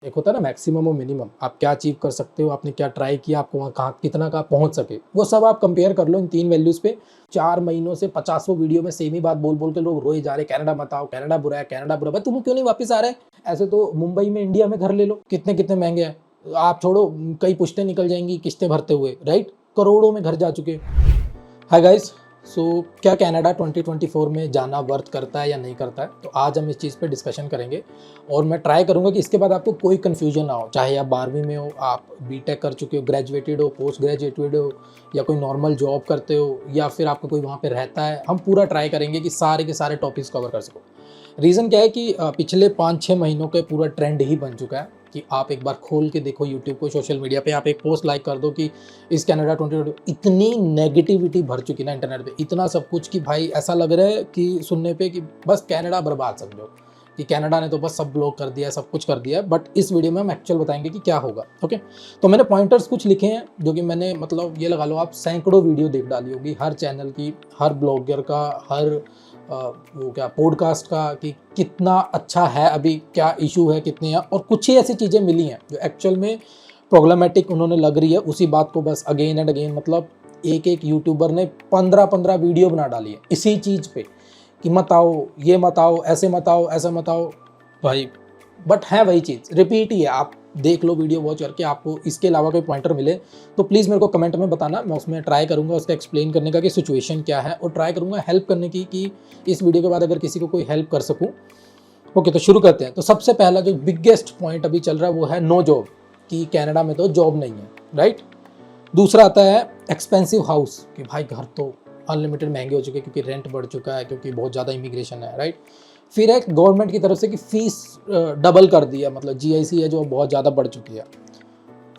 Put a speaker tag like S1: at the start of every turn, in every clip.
S1: एक होता है ना मैक्सिमम और मिनिमम, आप क्या अचीव कर सकते हो, आपने क्या ट्राई किया, आपको वहाँ कहाँ कितना का पहुँच सके, वो सब आप कंपेयर कर लो इन 3 वैल्यूज़ पे। 4 महीनों से 50 वीडियो में सेम ही बात बोल बोल के लोग रोए जा रहे, कनाडा मत आओ, कनाडा बुरा है, कनाडा बुरा है। भाई तुम क्यों नहीं वापस आ रहे? ऐसे तो मुंबई में, इंडिया में घर ले लो, कितने कितने महंगे हैं। आप छोड़ो, कई पुश्तें निकल जाएंगी किस्तें भरते हुए, राइट? करोड़ों में घर जा चुके। हाय गाइस, सो क्या कनाडा 2024 में जाना वर्थ करता है या नहीं करता है, तो आज हम इस चीज़ पे डिस्कशन करेंगे। और मैं ट्राई करूंगा कि इसके बाद आपको कोई कन्फ्यूजन ना हो, चाहे आप 12वीं में हो, आप बीटेक कर चुके हो, ग्रेजुएटेड हो, पोस्ट ग्रेजुएटेड हो, या कोई नॉर्मल जॉब करते हो, या फिर आपका कोई वहाँ पे रहता है। हम पूरा ट्राई करेंगे कि सारे के सारे टॉपिक्स कवर कर सको। रीज़न क्या है कि पिछले 5-6 महीनों के पूरा ट्रेंड ही बन चुका है कि आप एक बार खोल के देखो यूट्यूब को, सोशल मीडिया पे आप एक पोस्ट लाइक कर दो कि इस कनाडा 2020, इतनी नेगेटिविटी भर चुकी ना इंटरनेट पे, इतना सब कुछ कि भाई ऐसा लग रहा है कि सुनने पे कि बस कनाडा बर्बाद समझो, कि कनाडा ने तो बस सब ब्लॉक कर दिया, सब कुछ कर दिया। बट इस वीडियो में हम एक्चुअल बताएंगे कि क्या होगा। ओके, तो मैंने पॉइंटर्स कुछ लिखे हैं जो कि मैंने, मतलब ये लगा लो आप सैकड़ों वीडियो देख डाली होगी, हर चैनल की, हर ब्लॉगर का, हर वो क्या पॉडकास्ट का, कि कितना अच्छा है, अभी क्या इशू है, कितने हैं। और कुछ ही ऐसी चीज़ें मिली हैं जो एक्चुअल में प्रॉब्लमेटिक उन्होंने लग रही है, उसी बात को बस अगेन एंड अगेन, मतलब एक एक यूट्यूबर ने 15-15 वीडियो बना डाली है इसी चीज़ पे कि मत आओ, ये मत आओ, ऐसे मत आओ, ऐसा मत आओ भाई। बट है वही चीज़, रिपीट ही है। आप देख लो वीडियो वॉच करके, आपको इसके अलावा कोई पॉइंटर मिले तो प्लीज़ मेरे को कमेंट में बताना, मैं उसमें ट्राई करूँगा उसका एक्सप्लेन करने का कि सिचुएशन क्या है, और ट्राई करूँगा हेल्प करने की कि इस वीडियो के बाद अगर किसी को कोई हेल्प कर सकूँ। ओके, तो शुरू करते हैं। तो सबसे पहला जो बिगेस्ट पॉइंट अभी चल रहा है वो है नो जॉब, कि कनाडा में तो जॉब नहीं है, राइट? दूसरा आता है एक्सपेंसिव हाउस, कि भाई घर तो अनलिमिटेड महंगे हो चुके हैं क्योंकि रेंट बढ़ चुका है, क्योंकि बहुत ज़्यादा इमिग्रेशन है, राइट? फिर एक गवर्नमेंट की तरफ से कि फीस डबल कर दिया, मतलब जीआईसी है जो बहुत ज़्यादा बढ़ चुकी है।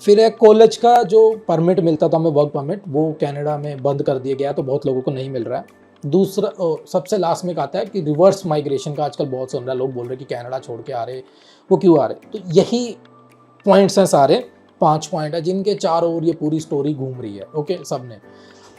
S1: फिर एक कॉलेज का जो परमिट मिलता था हमें, वर्क परमिट, वो कनाडा में बंद कर दिया गया, तो बहुत लोगों को नहीं मिल रहा है। दूसरा सबसे लास्ट में आता है कि रिवर्स माइग्रेशन का आजकल बहुत सुन रहा है, लोग बोल रहे हैं कि कनाडा छोड़ के आ रहे, वो क्यों आ रहे? तो यही पॉइंट्स हैं सारे, 5 पॉइंट है जिनके चारों ओर ये पूरी स्टोरी घूम रही है। ओके, सबने।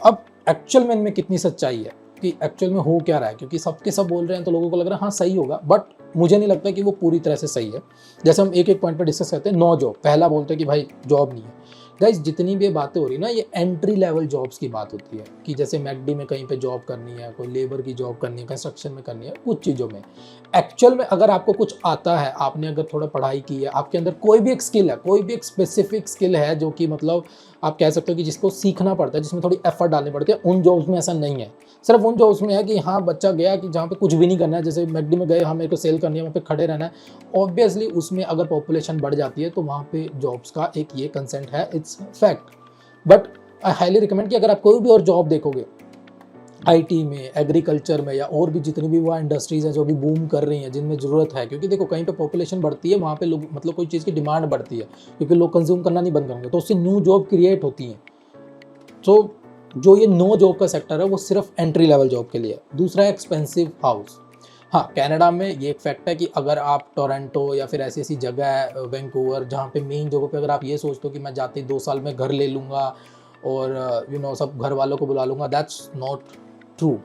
S1: अब एक्चुअल में इनमें कितनी सच्चाई है, कि एक्चुअल में हो क्या रहा है, क्योंकि सबके सब बोल रहे हैं तो लोगों को लग रहा है हाँ सही होगा, बट मुझे नहीं लगता कि वो पूरी तरह से सही है। जैसे हम एक एक पॉइंट पर डिस्कस करते हैं। नो जॉब, पहला बोलते हैं कि भाई जॉब नहीं है। गाइज, जितनी भी ये बातें हो रही ना, ये एंट्री लेवल जॉब्स की बात होती है, कि जैसे मैकडी में कहीं पे जॉब करनी है, कोई लेबर की जॉब करनी है, कंस्ट्रक्शन में करनी है, कुछ चीज़ों में। एक्चुअल में अगर आपको कुछ आता है, आपने अगर थोड़ा पढ़ाई की है, आपके अंदर कोई भी एक स्किल है, कोई भी एक स्पेसिफिक स्किल है जो कि मतलब आप कह सकते हो कि जिसको सीखना पड़ता है, जिसमें थोड़ी एफर्ट डालने पड़ते हैं, उन जॉब्स में ऐसा नहीं है। सिर्फ उन जॉब्स में है कि हाँ बच्चा गया कि जहाँ पे कुछ भी नहीं करना है, जैसे मैकडी में गए, हाँ मेरे को सेल करनी है, वहाँ पे खड़े रहना है। ऑब्वियसली उसमें अगर पॉपुलेशन बढ़ जाती है तो वहाँ पे जॉब्स का एक ये कंसेंट है, it's fact. But I highly recommend कि अगर आप कोई भी और जॉब देखोगे, आईटी में, एग्रीकल्चर में, या और भी जितनी भी वहाँ इंडस्ट्रीज़ हैं जो भी बूम कर रही हैं, जिनमें ज़रूरत है, क्योंकि देखो कहीं पे पॉपुलेशन बढ़ती है वहाँ पे लोग, मतलब कोई चीज़ की डिमांड बढ़ती है, क्योंकि लोग कंज्यूम करना नहीं बंद करेंगे, तो उससे न्यू जॉब क्रिएट होती हैं। तो जो ये नो जॉब का सेक्टर है वो सिर्फ एंट्री लेवल जॉब के लिए है। दूसरा है एक्सपेंसिव हाउस। हाँ, कनाडा में ये एक फैक्ट है कि अगर आप टोरंटो या फिर ऐसी ऐसी जगह है, वैंकूवर, जहाँ पे मेन जगहों पे अगर आप ये सोचते हो कि मैं जाते ही 2 साल में घर ले लूँगा और सब घर वालों को बुला लूँगा, दैट्स नॉट ट्रू,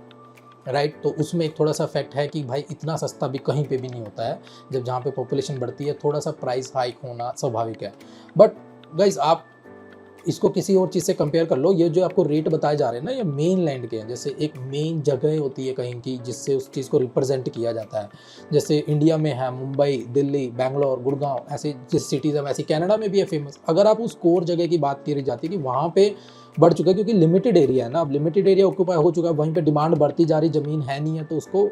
S1: राइट? तो उसमें एक थोड़ा सा फैक्ट है कि भाई इतना सस्ता भी कहीं पे भी नहीं होता है। जब जहाँ पे पॉपुलेशन बढ़ती है थोड़ा सा प्राइस हाइक होना स्वाभाविक है। बट गाइज, आप इसको किसी और चीज़ से कंपेयर कर लो। ये जो आपको रेट बताए जा रहे हैं ना, ये मेन लैंड के हैं। जैसे एक मेन जगह होती है कहीं की जिससे उस चीज़ को रिप्रेजेंट किया जाता है। जैसे इंडिया में है मुंबई, दिल्ली, बैंगलोर, गुड़गांव, ऐसे जिस सिटीज़ है, वैसे कनाडा में भी है फेमस। अगर आप उस कोर जगह की बात करी जाती है कि वहाँ पे बढ़ चुका है, क्योंकि लिमिटेड एरिया है ना, अब लिमिटेड एरिया ऑक्यूपाई हो चुका है, वहीं पर डिमांड बढ़ती जा रही, ज़मीन है नहीं है, तो उसको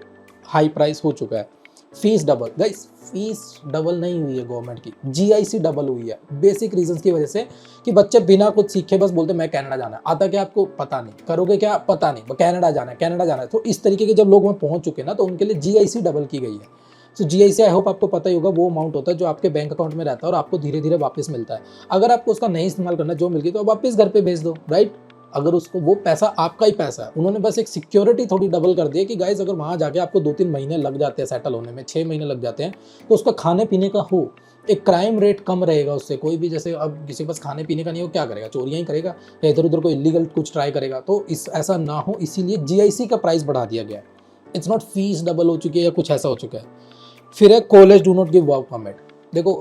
S1: हाई प्राइस हो चुका है। Fees double, guys fees double नहीं हुई है गवर्नमेंट की, जीआईसी डबल हुई है, बेसिक रीजंस की वजह से कि बच्चे बिना कुछ सीखे बस बोलते मैं कनाडा जाना है। आता क्या आपको पता नहीं, करोगे क्या पता नहीं, कनाडा जाना है, कनाडा जाना है। तो इस तरीके के जब लोग वहाँ पहुँच चुके ना, तो उनके लिए जीआईसी डबल की गई है। तो जीआईसी, आई होप आपको पता ही होगा, वो अमाउंट होता है जो आपके बैंक अकाउंट में रहता है और आपको धीरे धीरे वापस मिलता है। अगर आपको उसका नहीं इस्तेमाल करना, जो मिल गई तो वापस घर पे भेज दो, राइट? अगर उसको, वो पैसा आपका ही पैसा है, उन्होंने बस एक सिक्योरिटी थोड़ी डबल कर दी है कि गाइज अगर वहाँ जाके आपको 2-3 महीने लग जाते हैं सेटल होने में, 6 महीने लग जाते हैं, तो उसका खाने पीने का हो, एक क्राइम रेट कम रहेगा उससे। कोई भी, जैसे अब किसी के पास खाने पीने का नहीं हो, क्या करेगा? चोरियाँ ही करेगा या इधर उधर कोई इलीगल कुछ ट्राई करेगा। तो इस ऐसा ना हो, इसीलिए जीआईसी का प्राइस बढ़ा दिया गया है। इट्स नॉट फीस डबल हो चुकी है या कुछ ऐसा हो चुका है। फिर है college do not give work permit. देखो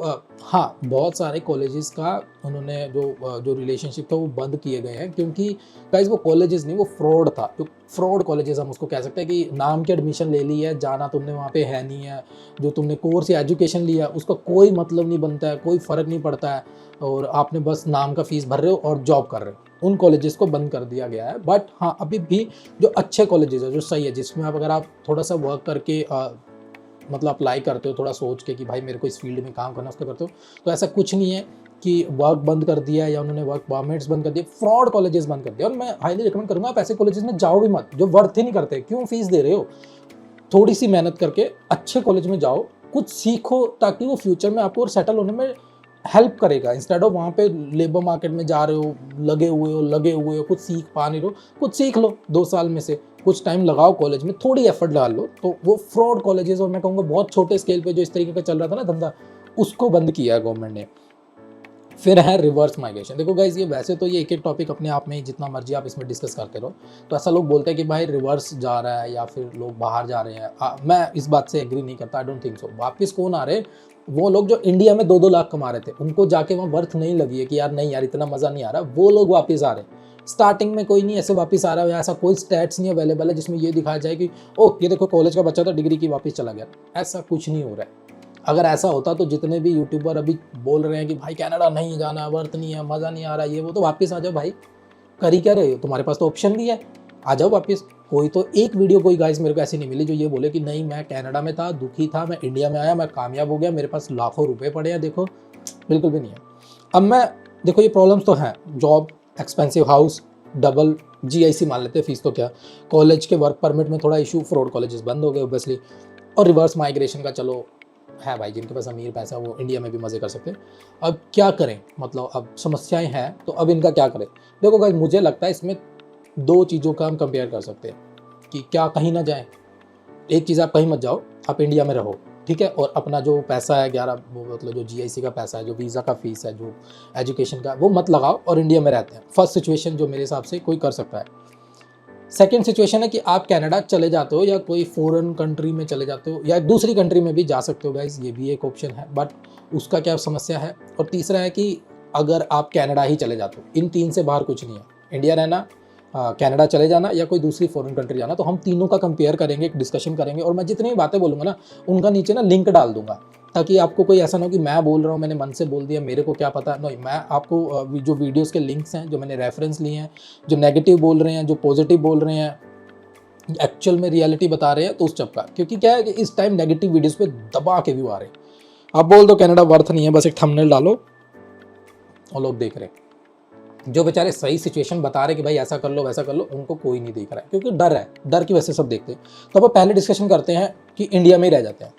S1: हाँ, बहुत सारे कॉलेजेस का उन्होंने जो रिलेशनशिप था वो बंद किए गए हैं, क्योंकि गाइस वो कॉलेजेस नहीं, वो फ्रॉड था। जो फ्रॉड कॉलेजेस हम उसको कह सकते हैं कि नाम की एडमिशन ले ली है, जाना तुमने वहाँ पे है नहीं है, जो तुमने कोर्स या एजुकेशन लिया उसका कोई मतलब नहीं बनता है, कोई फ़र्क नहीं पड़ता है, और आपने बस नाम का फ़ीस भर रहे हो और जॉब कर रहे हो। उन कॉलेजेस को बंद कर दिया गया है। बट हाँ, अभी भी जो अच्छे कॉलेजेस है, जो सही है, जिसमें आप अगर आप थोड़ा सा वर्क करके मतलब अप्लाई करते हो, थोड़ा सोच के कि भाई मेरे को इस फील्ड में काम करना, उसका करते हो, तो ऐसा कुछ नहीं है कि वर्क बंद कर दिया या उन्होंने वर्क परमिट्स बंद कर दिए, फ्रॉड कॉलेजेस बंद कर दिया। और मैं हाईली रिकमेंड करूंगा आप ऐसे कॉलेजेस में जाओ भी मत जो वर्थ ही नहीं करते। क्यों फीस दे रहे हो? थोड़ी सी मेहनत करके अच्छे कॉलेज में जाओ, कुछ सीखो, ताकि वो फ्यूचर में आपको और सेटल होने में हेल्प करेगा। इंस्टेड ऑफ वहाँ पे लेबर मार्केट में जा रहे हो, लगे हुए हो, कुछ सीख पा नहीं रहो, कुछ सीख लो 2 साल में से, कुछ टाइम लगाओ कॉलेज में, थोड़ी एफर्ट डाल लो। तो वो फ्रॉड कॉलेजेस, और मैं कहूँगा बहुत छोटे स्केल पे जो इस तरीके का चल रहा था ना धंधा, उसको बंद किया है गवर्नमेंट ने। फिर है रिवर्स माइग्रेशन। देखो गाइज, ये वैसे तो ये एक एक टॉपिक अपने आप में ही जितना मर्जी आप इसमें डिस्कस करते रहो, तो ऐसा लोग बोलते हैं कि भाई रिवर्स जा रहा है या फिर लोग बाहर जा रहे हैं। मैं इस बात से एग्री नहीं करता, आई डोंट थिंक सो। वापस कौन आ रहे? वो लोग जो इंडिया में 2-2 लाख कमा रहे थे, उनको जाके वहाँ वर्थ नहीं लगी है कि यार नहीं यार इतना मज़ा नहीं आ रहा, वो लोग वापस आ रहे हैं। स्टार्टिंग में कोई नहीं ऐसे वापस आ रहा है, ऐसा कोई स्टैट्स नहीं अवेलेबल है जिसमें ये दिखाया जाए कि ओह ये देखो कॉलेज का बच्चा था, डिग्री की वापस चला गया। ऐसा कुछ नहीं हो रहा है। अगर ऐसा होता तो जितने भी यूट्यूबर अभी बोल रहे हैं कि भाई कनाडा नहीं जाना, वर्थ नहीं है, मज़ा नहीं आ रहा, ये वो, तो वापस आ जाओ भाई। कर ही क्या रहे हो? तुम्हारे पास तो ऑप्शन भी है, आ जाओ वापस। कोई तो एक वीडियो कोई गाइस मेरे को ऐसी नहीं मिली जो ये बोले कि नहीं मैं कनाडा में था, दुखी था, मैं इंडिया में आया, मैं कामयाब हो गया, मेरे पास लाखों रुपए पड़े हैं। देखो बिल्कुल भी नहीं है। अब मैं देखो ये प्रॉब्लम्स तो हैं, job, expensive house, double GIC मान लेते हैं फीस, तो क्या कॉलेज के वर्क परमिट में थोड़ा इशू, फ्रॉड कॉलेजेस बंद हो गए ऑब्वियसली, और रिवर्स माइग्रेशन का चलो है भाई, जिनके पास अमीर पैसा वो इंडिया में भी मज़े कर सकते हैं। अब क्या करें? मतलब अब समस्याएं हैं, तो अब इनका क्या करें? देखो गाइस, मुझे लगता है इसमें 2 चीज़ों का हम कंपेयर कर सकते हैं कि क्या कहीं ना जाएं। एक चीज़, आप कहीं मत जाओ, आप इंडिया में रहो, ठीक है, और अपना जो पैसा है 11 वो मतलब जो जीआईसी का पैसा है, जो वीज़ा का फीस है, जो एजुकेशन का, वो मत लगाओ और इंडिया में रहते हैं। फर्स्ट सिचुएशन जो मेरे हिसाब से कोई कर सकता है। सेकेंड सिचुएशन है कि आप कनाडा चले जाते हो या कोई फॉरेन कंट्री में चले जाते हो या दूसरी कंट्री में भी जा सकते हो गाइस, ये भी एक ऑप्शन है, बट उसका क्या समस्या है। और तीसरा है कि अगर आप कनाडा ही चले जाते हो, इन 3 से बाहर कुछ नहीं है, इंडिया रहना, कनाडा चले जाना या कोई दूसरी फॉरेन कंट्री जाना। तो हम तीनों का कंपेयर करेंगे, एक डिस्कशन करेंगे, और मैं जितनी भी बातें बोलूँगा ना उनका नीचे ना लिंक डाल दूंगा, ताकि आपको कोई ऐसा ना हो कि मैं बोल रहा हूँ, मैंने मन से बोल दिया, मेरे को क्या पता। नहीं, मैं आपको जो वीडियोस के लिंक्स हैं, जो मैंने रेफरेंस लिए हैं, जो नेगेटिव बोल रहे हैं, जो पॉजिटिव बोल रहे हैं, एक्चुअल में रियलिटी बता रहे हैं, तो उस चक्का। क्योंकि क्या है कि इस टाइम नेगेटिव वीडियोस पे दबा के व्यू आ रहे हैं। आप बोल दो कनाडा वर्थ नहीं है, बस एक थंबनेल डालो और लोग देख रहे हैं। जो बेचारे सही सिचुएशन बता रहे कि भाई ऐसा कर लो वैसा कर लो, उनको कोई नहीं देख रहा है, क्योंकि डर है, डर की वजह से सब देखते हैं। तो अब पहले डिस्कशन करते हैं कि इंडिया में ही रह जाते हैं।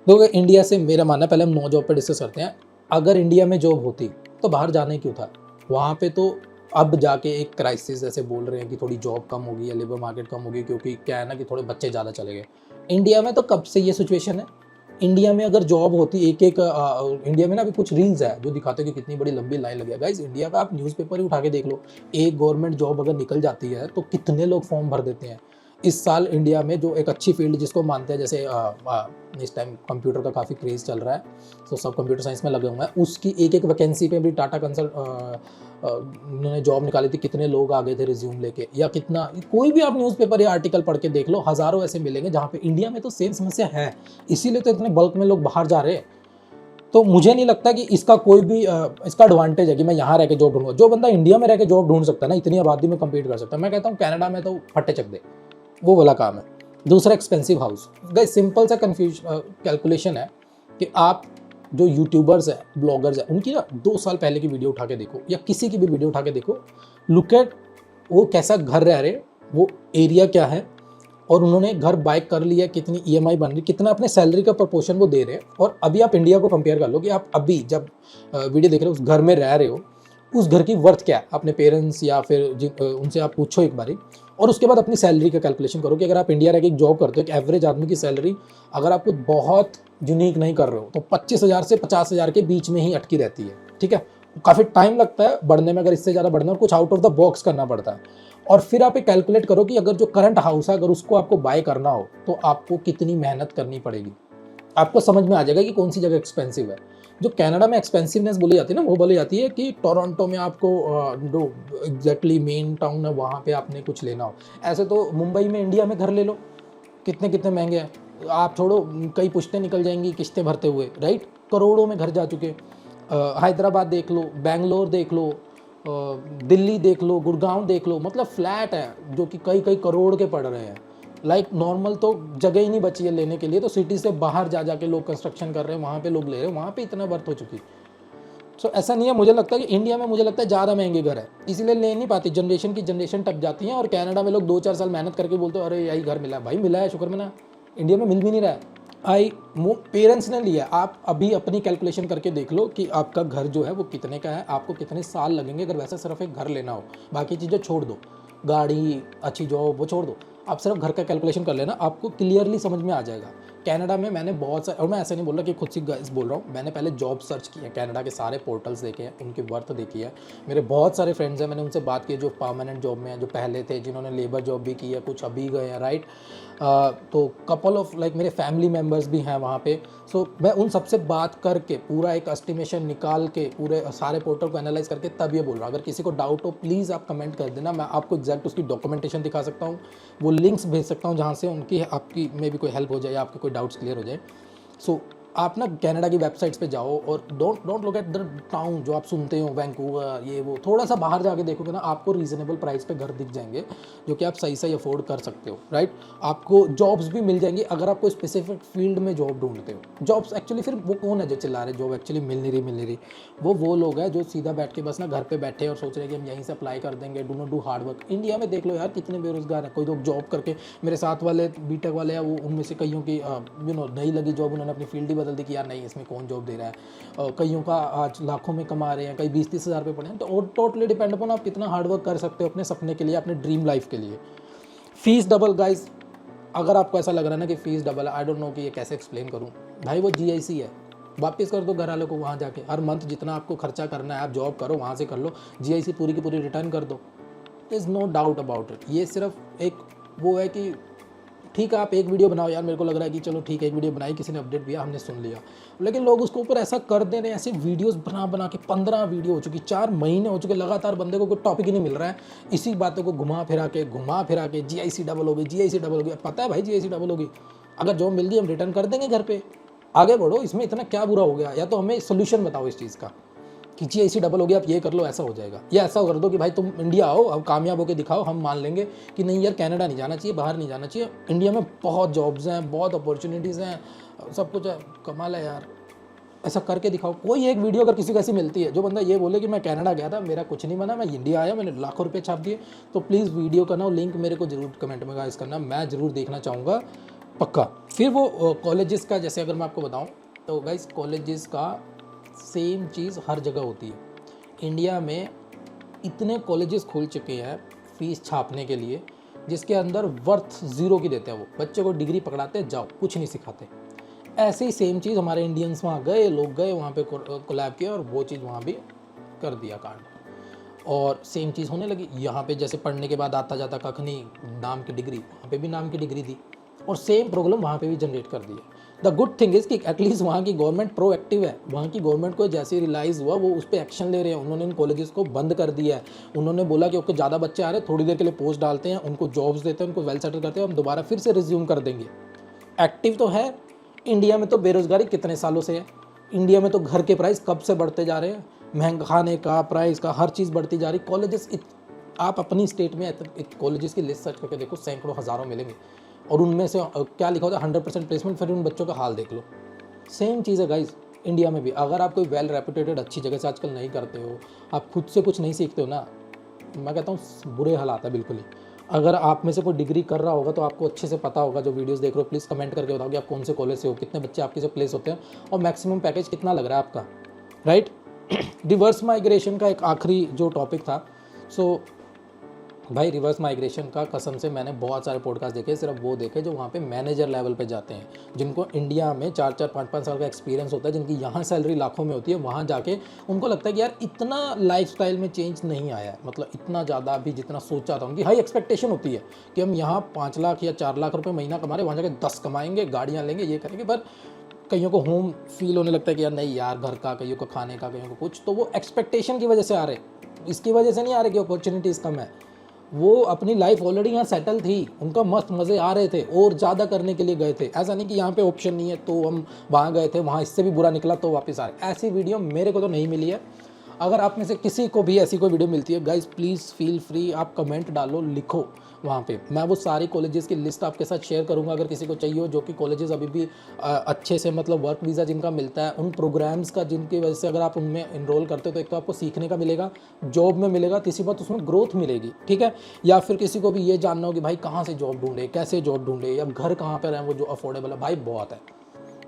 S1: तो इंडिया से मेरा मानना है, पहले हम नो जॉब पर डिस्कस करते हैं। अगर इंडिया में जॉब होती तो बाहर जाने क्यों था? वहाँ पे तो अब जाके एक क्राइसिस जैसे बोल रहे हैं कि थोड़ी जॉब कम होगी या लेबर मार्केट कम होगी, क्योंकि क्या है ना कि थोड़े बच्चे ज़्यादा चले गए। इंडिया में तो कब से ये सिचुएशन है। इंडिया में अगर जॉब होती इंडिया में ना अभी कुछ रील्स है जो दिखाते हैं कि कितनी बड़ी लंबी लाइन लगी है। गाइस, इंडिया का आप न्यूज़पेपर ही उठा के देख लो, एक गवर्नमेंट जॉब अगर निकल जाती है तो कितने लोग फॉर्म भर देते हैं। इस साल इंडिया में जो एक अच्छी फील्ड जिसको मानते हैं, जैसे इस टाइम कंप्यूटर का काफ़ी क्रेज़ चल रहा है, तो सब कंप्यूटर साइंस में लगे हुए हैं, उसकी एक वैकेंसी पे भी टाटा कंसल्ट उन्होंने जॉब निकाली थी, कितने लोग आ गए थे रिज्यूम लेके, या कितना, कोई भी आप न्यूज़पेपर या आर्टिकल पढ़ के देख लो, हज़ारों ऐसे मिलेंगे जहाँ पे इंडिया में तो सेम समस्या है। इसीलिए तो इतने बल्क में लोग बाहर जा रहे हैं। तो मुझे नहीं लगता कि इसका कोई भी इसका एडवांटेज है कि मैं यहाँ रह के जॉब ढूंढूंगा। जो बंदा इंडिया में रह के जॉब ढूंढ सकता है ना, इतनी आबादी में कम्पीट कर सकता है, मैं कहता हूँ कनाडा में तो फट्टे चक दे, वो वाला काम है। दूसरा, एक्सपेंसिव हाउस। गाइस, सिंपल सा कैलकुलेशन है कि आप जो यूट्यूबर्स हैं, ब्लॉगर्स हैं, उनकी ना 2 साल पहले की वीडियो उठा के देखो, या किसी की भी वीडियो उठा के देखो, लुक एट वो कैसा घर रह रहे, वो एरिया क्या है, और उन्होंने घर बाय कर लिया, कितनी ईएमआई बन रही, कितना अपने सैलरी का प्रपोर्शन वो दे रहे हैं। और अभी आप इंडिया को कंपेयर कर लो कि आप अभी जब वीडियो देख रहे हो उस घर में रह रहे हो, उस घर की वर्थ क्या है, अपने पेरेंट्स या फिर उनसे आप पूछो एक बारी, और उसके बाद अपनी सैलरी का कैलकुलेशन करो कि अगर आप इंडिया रह के एक जॉब करते हो, एक एवरेज आदमी की सैलरी अगर आप कुछ बहुत यूनिक नहीं कर रहे हो तो 25,000 से 50,000 के बीच में ही अटकी रहती है, ठीक है। काफ़ी टाइम लगता है बढ़ने में, अगर इससे ज़्यादा बढ़ना और कुछ आउट ऑफ द बॉक्स करना पड़ता है। और फिर आप एक कैलकुलेट करो कि अगर जो करंट हाउस है अगर उसको आपको बाय करना हो तो आपको कितनी मेहनत करनी पड़ेगी, आपको समझ में आ जाएगा कि कौन सी जगह एक्सपेंसिव है। जो कनाडा में एक्सपेंसिवनेस बोली जाती है ना, वो बोली जाती है कि टोरंटो में आपको जो एग्जैक्टली मेन टाउन है वहाँ पे आपने कुछ लेना हो। ऐसे तो मुंबई में, इंडिया में घर ले लो, कितने कितने महंगे हैं, आप छोड़ो, कई पुश्तें निकल जाएंगी किस्तें भरते हुए, राइट। करोड़ों में घर जा चुके। हैदराबाद देख लो, बेंगलोर देख लो, दिल्ली देख लो, गुड़गांव देख लो, मतलब फ्लैट है जो कि कई कई करोड़ के पड़ रहे हैं। लाइक नॉर्मल तो जगह ही नहीं बची है लेने के लिए, तो सिटी से बाहर जा जाके लोग कंस्ट्रक्शन कर रहे हैं, वहाँ पे लोग ले रहे हैं, वहाँ पे इतना वर्थ हो चुकी है। सो ऐसा नहीं है, मुझे लगता है कि इंडिया में मुझे लगता है ज़्यादा महंगे घर है, इसीलिए ले नहीं पाती, जनरेशन की जनरेशन टप जाती है। और कनाडा में लोग 2-4 साल मेहनत करके बोलते हैं अरे यही घर मिला है, भाई मिला है शुक्र मना, इंडिया में मिल भी नहीं रहा है। पेरेंट्स ने लिया, आप अभी अपनी कैलकुलेशन करके देख लो कि आपका घर जो है वो कितने का है, आपको कितने साल लगेंगे अगर वैसे सिर्फ एक घर लेना हो, बाकी चीज़ें छोड़ दो, गाड़ी, अच्छी जॉब, वो छोड़ दो, आप सिर्फ घर का कैलकुलेशन कर लेना, आपको क्लियरली समझ में आ जाएगा। कनाडा में मैंने बहुत सारे, और मैं ऐसे नहीं बोल रहा कि खुद से गाइस बोल रहा हूँ, मैंने पहले जॉब सर्च किया, कनाडा के सारे पोर्टल्स देखे हैं, उनकी वर्थ देखी है। मेरे बहुत सारे फ्रेंड्स हैं, मैंने उनसे बात की जो परमानेंट जॉब में हैं, जो पहले थे, जिन्होंने लेबर जॉब भी की है, कुछ अभी गए हैं, राइट। तो कपल ऑफ लाइक मेरे फैमिली मेम्बर्स भी हैं वहाँ पे। सो मैं उन सबसे बात करके पूरा एक एस्टिमेशन निकाल के पूरे सारे पोर्टल को एनालाइज करके तब ये बोल रहा हूँ। अगर किसी को डाउट हो प्लीज़ आप कमेंट कर देना, मैं आपको एग्जैक्ट उसकी डॉक्यूमेंटेशन दिखा सकता हूँ, वो लिंक्स भेज सकता हूँ जहाँ से उनकी आपकी में भी कोई हेल्प हो जाए, आपके कोई डाउट्स क्लियर हो जाए। सो आप ना कनाडा की वेबसाइट्स पे जाओ और don't look at the town जो आप सुनते हो, वैंकूवर ये वो, थोड़ा सा बाहर जाके देखोगे ना, आपको रीजनेबल प्राइस पे घर दिख जाएंगे जो कि आप सही सही अफोर्ड कर सकते हो, राइट। आपको जॉब्स भी मिल जाएंगी अगर आप कोई स्पेसिफिक फील्ड में जॉब ढूंढते हो। जॉब्स एक्चुअली फिर वो कौन है जो चिल्ला रहे जॉब एक्चुअली मिल नहीं रही, वो लोग हैं जो सीधा बैठ के बस ना घर पे बैठे और सोच रहे हैं कि हम यहीं से अप्लाई कर देंगे, do not do hard work. India में देख लो यार कितने बेरोजगार हैं, कोई लोग जॉब करके, मेरे साथ वाले बीटेक वाले हैं, वो उनमें से कईयों की नहीं लगी जॉब, उन्होंने अपनी फील्ड ही बदल दी कि यार नहीं इसमें कौन जॉब दे रहा है। कईयों का आज लाखों में कमा रहे हैं, कई 20-30 हज़ार रुपये पड़े हैं। तो टोटली डिपेंड अपॉन आप कितना हार्ड वर्क कर सकते हो अपने सपने के लिए, अपने ड्रीम लाइफ के लिए। फीस डबल गाइज, अगर आपको ऐसा लग रहा है ना कि फ़ीस डबल है, आई डोंट नो कि ये कैसे एक्सप्लेन करूँ भाई, वो GIC है, वापस कर दो घर वालों को वहाँ जाके, हर मंथ जितना आपको खर्चा करना है आप जॉब करो वहाँ से कर लो, GIC पूरी की पूरी रिटर्न कर दो, is no doubt about it. ये सिर्फ एक वो है कि ठीक है आप एक वीडियो बनाओ यार, मेरे को लग रहा है कि चलो ठीक है एक वीडियो बनाई, किसी ने अपडेट दिया, हमने सुन लिया, लेकिन लोग उसके ऊपर ऐसा कर दे रहे हैं, ऐसे वीडियोस बना के 15 वीडियो हो चुकी, 4 महीने हो चुके लगातार, बंदे को कोई टॉपिक ही नहीं मिल रहा है, इसी बातों को घुमा फिरा के GIC डबल होगी, GIC डबल होगी। पता है भाई GIC डबल होगी, अगर जॉब मिल गई हम रिटर्न कर देंगे घर पे, आगे बढ़ो, इसमें इतना क्या बुरा हो गया। या तो हमें सोल्यूशन बताओ इस चीज़ का कि GIC डबल हो गया, आप ये कर लो ऐसा हो जाएगा, या ऐसा कर दो कि भाई तुम इंडिया आओ, अब कामयाब होकर दिखाओ, हम मान लेंगे कि नहीं यार कनाडा नहीं जाना चाहिए, बाहर नहीं जाना चाहिए, इंडिया में बहुत जॉब्स हैं, बहुत अपॉर्चुनिटीज़ हैं, सब कुछ है, कमाल है यार, ऐसा करके दिखाओ। कोई एक वीडियो अगर किसी को ऐसी मिलती है जो बंदा ये बोले कि मैं कनाडा गया था, मेरा कुछ नहीं बना, मैं इंडिया आया, मैंने लाखों रुपये छाप दिए, तो प्लीज़ वीडियो का ना लिंक मेरे को जरूर कमेंट में गाइस करना, मैं ज़रूर देखना चाहूँगा पक्का। फिर वो कॉलेजेस का, जैसे अगर मैं आपको बताऊँ तो गाइस कॉलेजेस का सेम चीज़ हर जगह होती है। इंडिया में इतने कॉलेजेस खुल चुके हैं फीस छापने के लिए, जिसके अंदर वर्थ ज़ीरो की देते हैं, वो बच्चे को डिग्री पकड़ाते हैं, जाओ कुछ नहीं सिखाते। ऐसे ही सेम चीज़ हमारे इंडियंस वहाँ गए, लोग गए वहाँ पे कोलैब किया और वो चीज़ वहाँ भी कर दिया कांड, और सेम चीज़ होने लगी यहाँ पे। जैसे पढ़ने के बाद आता जाता कख नहीं, नाम की डिग्री, वहाँ पे भी नाम की डिग्री दी और सेम प्रॉब्लम वहाँ पे भी जनरेट कर दिया। द गुड थिंग इज़ कि एटलीस्ट वहाँ की गवर्नमेंट प्रोएक्टिव है, वहाँ की गवर्नमेंट को जैसे रियलाइज़ हुआ वो उस पर एक्शन ले रहे हैं, उन्होंने इन कॉलेजेस को बंद कर दिया है। उन्होंने बोला कि ओके ज़्यादा बच्चे आ रहे हैं, थोड़ी देर के लिए पोस्ट डालते हैं, उनको जॉब्स देते हैं, उनको वेल सेटल करते हैं, हम दोबारा फिर से रिज्यूम कर देंगे। एक्टिव तो है। इंडिया में तो बेरोजगारी कितने सालों से है, इंडिया में तो घर के प्राइस कब से बढ़ते जा रहे हैं, महंगा खाने का प्राइस का हर चीज़ बढ़ती जा रही। कॉलेजेस आप अपनी स्टेट में कॉलेजेस की लिस्ट सर्च करके देखो, सैकड़ों हज़ारों मिलेंगे, और उनमें से क्या लिखा होता है 100% प्लेसमेंट, फिर उन बच्चों का हाल देख लो। सेम चीज़ है गाइज इंडिया में भी। अगर आप कोई वेल रेपुटेटेड अच्छी जगह से आजकल नहीं करते हो, आप खुद से कुछ नहीं सीखते हो ना, मैं कहता हूँ बुरे हालात है बिल्कुल ही। अगर आप में से कोई डिग्री कर रहा होगा तो आपको अच्छे से पता होगा, जो वीडियोस देख रहे हो प्लीज़ कमेंट करके बताओ कि आप कौन से कॉलेज से हो, कितने बच्चे आपके से प्लेस होते हैं, और मैक्सिमम पैकेज कितना लग रहा है आपका, राइट। रिवर्स माइग्रेशन का एक आखिरी जो टॉपिक था, सो भाई रिवर्स माइग्रेशन का कसम से मैंने बहुत सारे पॉडकास्ट देखे, सिर्फ वो देखे जो वहाँ पे मैनेजर लेवल पे जाते हैं, जिनको इंडिया में 4-4, 5-5 साल का एक्सपीरियंस होता है, जिनकी यहाँ सैलरी लाखों में होती है, वहाँ जाके उनको लगता है कि यार इतना लाइफस्टाइल में चेंज नहीं आया है, मतलब इतना ज़्यादा अभी जितना सोचा था। उनकी हाई एक्सपेक्टेशन होती है कि हम यहाँ 5 लाख या 4 लाख रुपये महीना कमा रहे, वहाँ जाके 10 कमाएंगे, गाड़ियाँ लेंगे, ये करेंगे, पर कईयों को होम फील होने लगता है कि यार नहीं यार घर का, कईयों को खाने का, कईयों को कुछ, तो वो एक्सपेक्टेशन की वजह से आ रहे, इसकी वजह से नहीं आ रहे कि अपॉर्चुनिटीज़ कम है। वो अपनी लाइफ ऑलरेडी यहाँ सेटल थी, उनका मस्त मज़े आ रहे थे और ज़्यादा करने के लिए गए थे। ऐसा नहीं कि यहाँ पे ऑप्शन नहीं है तो हम वहाँ गए थे, वहाँ इससे भी बुरा निकला तो वापस आ रहे। ऐसी वीडियो मेरे को तो नहीं मिली है। अगर आप में से किसी को भी ऐसी कोई वीडियो मिलती है गाइस, प्लीज़ फील फ्री, आप कमेंट डालो, लिखो वहाँ पे। मैं वो सारी कॉलेजेस की लिस्ट आपके साथ शेयर करूँगा अगर किसी को चाहिए हो, जो कि कॉलेजेस अभी भी अच्छे से मतलब वर्क वीज़ा जिनका मिलता है, उन प्रोग्राम्स का जिनकी वजह से अगर आप उनमें इनरोल करते हो तो एक तो आपको सीखने का मिलेगा, जॉब में मिलेगा, तीसरी बात उसमें ग्रोथ मिलेगी, ठीक है। या फिर किसी को भी ये जानना हो कि भाई कहाँ से जॉब ढूंढे, कैसे जॉब ढूंढे, या घर कहाँ पर है वो जो अफोर्डेबल है, भाई बहुत है।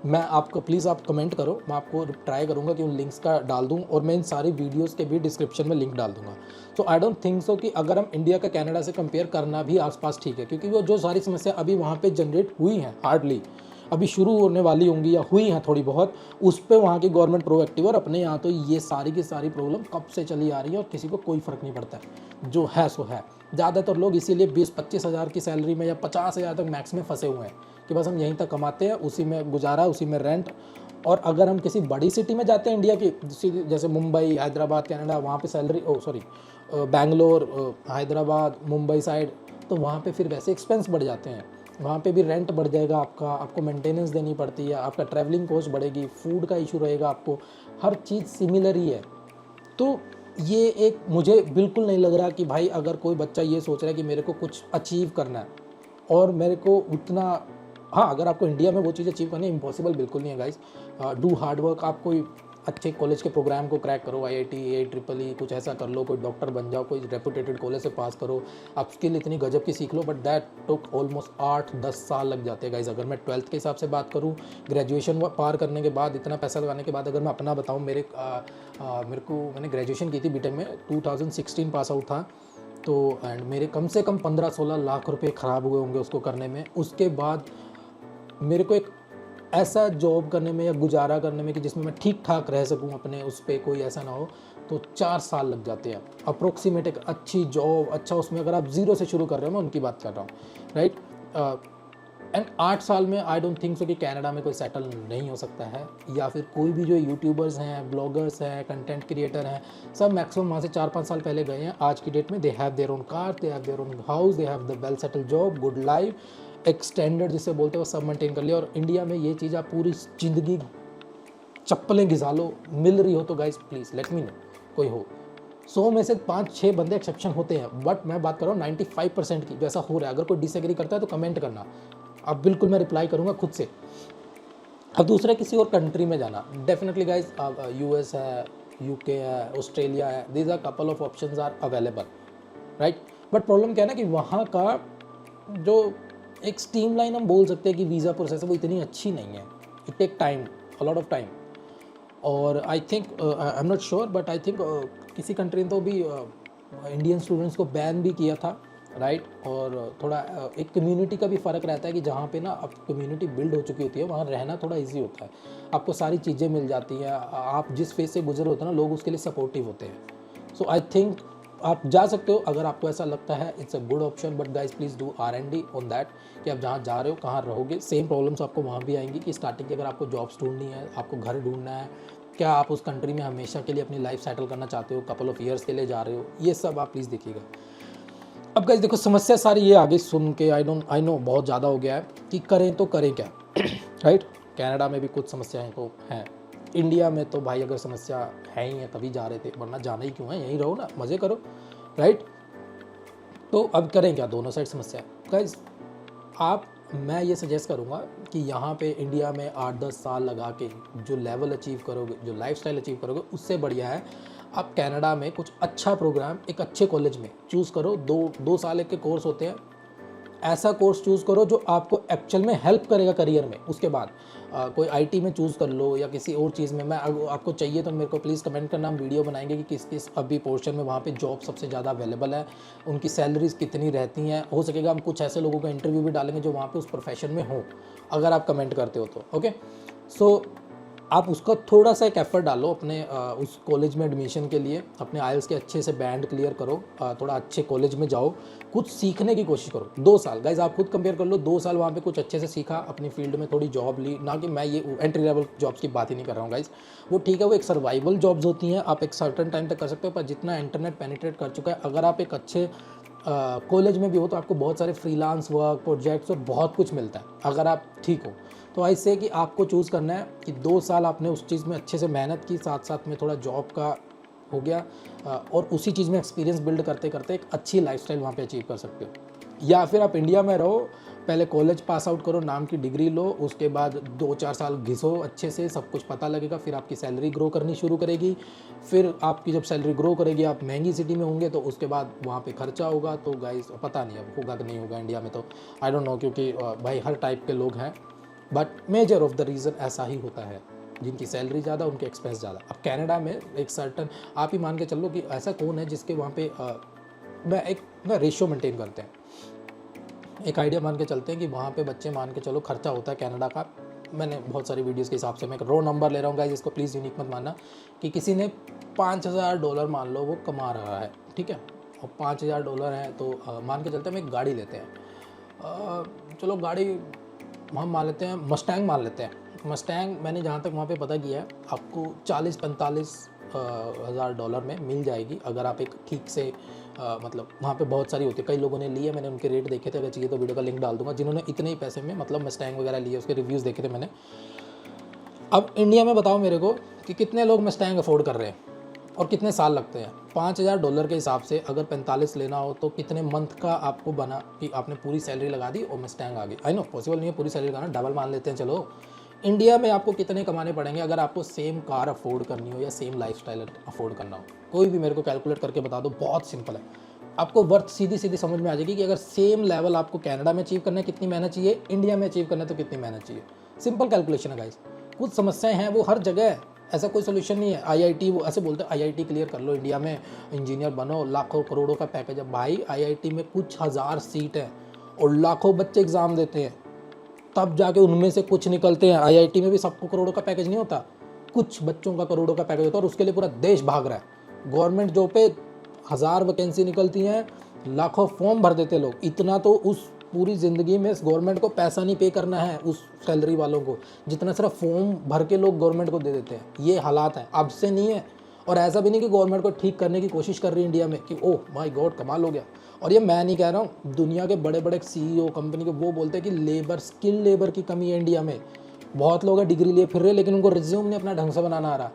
S1: मैं आपको प्लीज़ आप कमेंट करो, मैं आपको ट्राई करूँगा कि उन लिंक्स का डाल दूँ, और मैं इन सारी वीडियोस के भी डिस्क्रिप्शन में लिंक डाल दूँगा। तो आई डोंट थिंक सो कि अगर हम इंडिया का कनाडा से कंपेयर करना भी आसपास ठीक है, क्योंकि वो जो सारी समस्या अभी वहाँ पे जनरेट हुई हैं, हार्डली अभी शुरू होने वाली होंगी या हुई हैं थोड़ी बहुत, उस पर वहाँ की गवर्नमेंट प्रोएक्टिव, और अपने यहाँ तो ये सारी की सारी प्रॉब्लम कब से चली आ रही है और किसी को कोई फ़र्क नहीं पड़ता है, जो है सो है। ज़्यादातर लोग इसीलिए 20-25 हज़ार की सैलरी में या 50 हज़ार तक मैक्स में फंसे हुए हैं कि बस हम यहीं तक कमाते हैं, उसी में गुजारा, उसी में रेंट। और अगर हम किसी बड़ी सिटी में जाते हैं इंडिया की, जैसे मुंबई, हैदराबाद, कनाडा, वहाँ पे सैलरी बैंगलोर, हैदराबाद, मुंबई साइड, तो वहाँ पे फिर वैसे एक्सपेंस बढ़ जाते हैं, वहाँ पे भी रेंट बढ़ जाएगा आपका, आपको मेंटेनेंस देनी पड़ती है, आपका ट्रैवलिंग कॉस्ट बढ़ेगी, फूड का इशू रहेगा आपको, हर चीज़ सिमिलर ही है। तो ये एक मुझे बिल्कुल नहीं लग रहा कि भाई अगर कोई बच्चा ये सोच रहा है कि मेरे को कुछ अचीव करना है और मेरे को उतना, हाँ अगर आपको इंडिया में वो चीज़ अचीव करनी है, इम्पॉसिबल बिल्कुल नहीं है गाइस। डू हार्ड वर्क, आप कोई अच्छे कॉलेज के प्रोग्राम को क्रैक करो, IIT, AEEE कुछ ऐसा कर लो, कोई डॉक्टर बन जाओ, कोई रेपुटेटेड कॉलेज से पास करो, आप स्किल इतनी गजब की सीख लो, बट दैट टुक ऑलमोस्ट 8-10 साल लग जाते हैं गाइस। अगर मैं 12th के हिसाब से बात करूँ, ग्रेजुएशन पार करने के बाद, इतना पैसा लगाने के बाद, अगर मैं अपना बताऊँ, मैंने ग्रेजुएशन की थी बीटेक में, 2016 पास आउट था, तो एंड मेरे कम से कम 15-16 लाख रुपए ख़राब हुए होंगे उसको करने में। उसके बाद मेरे को एक ऐसा जॉब करने में या गुजारा करने में कि जिसमें मैं ठीक ठाक रह सकूं अपने, उस पर कोई ऐसा ना हो, तो 4 साल लग जाते हैं अप्रोक्सीमेट। एक अच्छी जॉब, अच्छा उसमें अगर आप ज़ीरो से शुरू कर रहे हो, मैं उनकी बात कर रहा हूँ, राइट। एंड 8 साल में आई डोंट थिंक सो कि कनाडा में कोई सेटल नहीं हो सकता है, या फिर कोई भी जो यूट्यूबर्स हैं, ब्लॉगर्स हैं, कंटेंट क्रिएटर हैं, सब मैक्सिमम वहाँ से 4-5 साल पहले गए हैं। आज की डेट में they have their own car, they have their own house, they have the well settle job, good life, एक स्टैंडर्ड जिसे बोलते हैं वो सब मेंटेन कर लिया। और इंडिया में ये चीज़ आप पूरी ज़िंदगी चप्पलें घिसा लो, मिल रही हो तो guys please let me no, कोई हो। 100 में से 5-6 बंदे एक्सेप्शन होते हैं, बट मैं बात कर रहा हूँ 95% की, जो ऐसा हो रहा है। अगर कोई डिसएग्री करता है तो कमेंट करना, अब बिल्कुल मैं रिप्लाई करूँगा खुद से। अब दूसरा, किसी और कंट्री में जाना, डेफिनेटली गाइस, US है, UK है, ऑस्ट्रेलिया है, these are couple of options are available, right. But problem क्या है ना कि वहाँ का जो एक स्ट्रीमलाइन हम बोल सकते हैं कि वीज़ा प्रोसेस है, वो इतनी अच्छी नहीं है। It take time, a lot of time. और I think, I am not sure, but I think किसी कंट्री ने तो भी इंडियन स्टूडेंट्स को बैन भी किया था, राइट। और थोड़ा एक कम्युनिटी का भी फ़र्क रहता है कि जहाँ पे ना अब कम्युनिटी बिल्ड हो चुकी होती है, वहाँ रहना थोड़ा इजी होता है, आपको सारी चीज़ें मिल जाती हैं, आप जिस फेज से गुजर होते हैं ना, लोग उसके लिए सपोर्टिव होते हैं। सो आई थिंक आप जा सकते हो अगर आपको ऐसा लगता है, it's a good option. But guys please do R&D on that, कि आप जहाँ जा रहे हो, कहाँ रहोगे। सेम प्रॉब्लम्स आपको वहाँ भी आएंगी कि स्टार्टिंग की अगर आपको जॉब्स ढूंढनी है, आपको घर ढूंढना है, क्या आप उस कंट्री में हमेशा के लिए अपनी लाइफ सेटल करना चाहते हो, कपल ऑफ ईयर्स के लिए जा रहे हो, ये सब आप प्लीज़ देखिएगा। अब गाइज देखो, समस्या सारी ये आगे सुन के आई नो बहुत ज़्यादा हो गया है कि करें तो करें क्या, राइट। कनाडा में भी कुछ समस्याएं तो हैं, इंडिया में तो भाई अगर समस्या है ही है तभी जा रहे थे, वरना जाना ही क्यों है, यहीं रहो ना, मज़े करो, राइट। तो अब करें क्या, दोनों साइड समस्या है गाइज। मैं ये सजेस्ट करूँगा कि यहाँ पे इंडिया में 8-10 साल लगा के जो लेवल अचीव करोगे, जो लाइफस्टाइल अचीव करोगे, उससे बढ़िया है आप कनाडा में कुछ अच्छा प्रोग्राम एक अच्छे कॉलेज में चूज़ करो। 2 साल के कोर्स होते हैं, ऐसा कोर्स चूज़ करो जो आपको एक्चुअल में हेल्प करेगा करियर में। उसके बाद कोई IT में चूज़ कर लो या किसी और चीज़ में। मैं आपको चाहिए तो मेरे को प्लीज़ कमेंट करना, हम वीडियो बनाएंगे कि किस किस अभी पोर्शन में वहाँ पे जॉब सबसे ज़्यादा अवेलेबल है, उनकी सैलरीज कितनी रहती हैं। हो सकेगा हम कुछ ऐसे लोगों का इंटरव्यू भी डालेंगे जो वहाँ पे उस प्रोफेशन में हो, अगर आप कमेंट करते हो तो। ओके, सो आप उसका थोड़ा सा एक एफर्ट डालो अपने उस कॉलेज में एडमिशन के लिए, अपने आइल्स के अच्छे से बैंड क्लियर करो, थोड़ा अच्छे कॉलेज में जाओ, कुछ सीखने की कोशिश करो। 2 साल गाइज आप खुद कंपेयर कर लो, 2 साल वहाँ पे कुछ अच्छे से सीखा, अपनी फील्ड में थोड़ी जॉब ली, ना कि मैं ये एंट्री लेवल जॉब्स की बात ही नहीं कर रहा हूँ गाइज, वो ठीक है, वो एक सर्वाइवल जॉब्स होती हैं, आप एक सर्टन टाइम तक कर सकते हो, पर जितना इंटरनेट पेनिट्रेट कर चुका है, अगर आप एक अच्छे कॉलेज में भी हो तो आपको बहुत सारे फ्रीलांस वर्क, प्रोजेक्ट्स और बहुत कुछ मिलता है अगर आप ठीक हो। तो ऐसे कि आपको चूज़ करना है कि 2 साल आपने उस चीज़ में अच्छे से मेहनत की, साथ साथ में थोड़ा जॉब का हो गया, और उसी चीज़ में एक्सपीरियंस बिल्ड करते करते एक अच्छी लाइफस्टाइल वहाँ पे अचीव कर सकते हो। या फिर आप इंडिया में रहो, पहले कॉलेज पास आउट करो, नाम की डिग्री लो, उसके बाद 2-4 साल घिसो अच्छे से, सब कुछ पता लगेगा, फिर आपकी सैलरी ग्रो करनी शुरू करेगी, फिर आपकी जब सैलरी ग्रो करेगी, आप महंगी सिटी में होंगे, तो उसके बाद वहाँ पे खर्चा होगा। तो गाइस पता नहीं अब होगा कि नहीं होगा इंडिया में, तो आई डोंट नो, क्योंकि भाई हर टाइप के लोग हैं, but measure of the reason ऐसा ही होता है, जिनकी सैलरी ज़्यादा उनके एक्सपेंस ज़्यादा। अब कनाडा में एक सर्टन, आप ही मान के चलो कि ऐसा कौन है जिसके वहाँ पे मैं एक ना रेशियो मेंटेन करते हैं, एक आइडिया मान के चलते हैं कि वहाँ पे बच्चे मान के चलो खर्चा होता है कनाडा का, मैंने बहुत सारी वीडियोस के हिसाब से मैं एक रो नंबर ले रहा हूँ गाइस, इसको प्लीज़ यूनिक मत मानना, कि किसी ने $5000 मान लो वो कमा रहा है, ठीक है, और $5000 है तो मान के चलते हैं हम एक गाड़ी लेते हैं, चलो गाड़ी हम मान लेते हैं, मस्टैंग मान लेते हैं। मस्टैंग मैंने जहाँ तक वहाँ पे पता किया है, आपको 40-45 हज़ार डॉलर में मिल जाएगी, अगर आप एक ठीक से मतलब वहाँ पे बहुत सारी होती है, कई लोगों ने लिए, मैंने उनके रेट देखे थे, अगर चाहिए तो वीडियो का लिंक डाल दूंगा, जिन्होंने इतने ही पैसे में मतलब मस्टैंग वगैरह लिए, उसके रिव्यूज़ देखे थे मैंने। अब इंडिया में बताओ मेरे को कि कितने लोग मस्टैंग अफोर्ड कर रहे हैं और कितने साल लगते हैं। $5000 के हिसाब से अगर 45 लेना हो तो कितने मंथ का आपको बना कि आपने पूरी सैलरी लगा दी और मस्टैंग आ गई। आई नो पॉसिबल नहीं है पूरी सैलरी लगाना, डबल मान लेते हैं चलो। इंडिया में आपको कितने कमाने पड़ेंगे अगर आपको सेम कार अफोर्ड करनी हो या सेम लाइफस्टाइल अफोर्ड करना हो? कोई भी मेरे को कैलकुलेट करके बता दो, बहुत सिंपल है, आपको वर्थ सीधी सीधी समझ में आ जाएगी कि अगर सेम लेवल आपको कनाडा में अचीव करना है कितनी मेहनत चाहिए, इंडिया में अचीव करना है तो कितनी मेहनत चाहिए। सिंपल कैलकुलेशन है गाइस। कुछ समस्याएं हैं वो हर जगह है, ऐसा कोई सोल्यूशन नहीं है। आईआईटी, वो ऐसे बोलते हैं आईआईटी क्लियर कर लो इंडिया में, इंजीनियर बनो, लाखों करोड़ों का पैकेज है। भाई आईआईटी में कुछ हज़ार सीट है और लाखों बच्चे एग्ज़ाम देते हैं, तब जाके उनमें से कुछ निकलते हैं। आईआईटी में भी सबको करोड़ों का पैकेज नहीं होता, कुछ बच्चों का करोड़ों का पैकेज होता है और उसके लिए पूरा देश भाग रहा है। गवर्नमेंट जॉब पे 1000 वैकेंसी निकलती हैं, लाखों फॉर्म भर देते लोग। इतना तो उस पूरी ज़िंदगी में गवर्नमेंट को पैसा नहीं पे करना है उस सैलरी वालों को, जितना सिर्फ फॉर्म भर के लोग गवर्नमेंट को दे देते हैं। ये हालात है, अब से नहीं है। और ऐसा भी नहीं कि गवर्नमेंट को ठीक करने की कोशिश कर रही है इंडिया में कि ओह माय गॉड कमाल हो गया। और ये मैं नहीं कह रहा हूँ, दुनिया के बड़े बड़े सीईओ कंपनी के वो बोलते हैं कि लेबर, स्किल लेबर की कमी है इंडिया में। बहुत लोग हैं डिग्री लिए फिर रहे लेकिन उनको रिज्यूम नहीं अपना ढंग से बनाना आ रहा।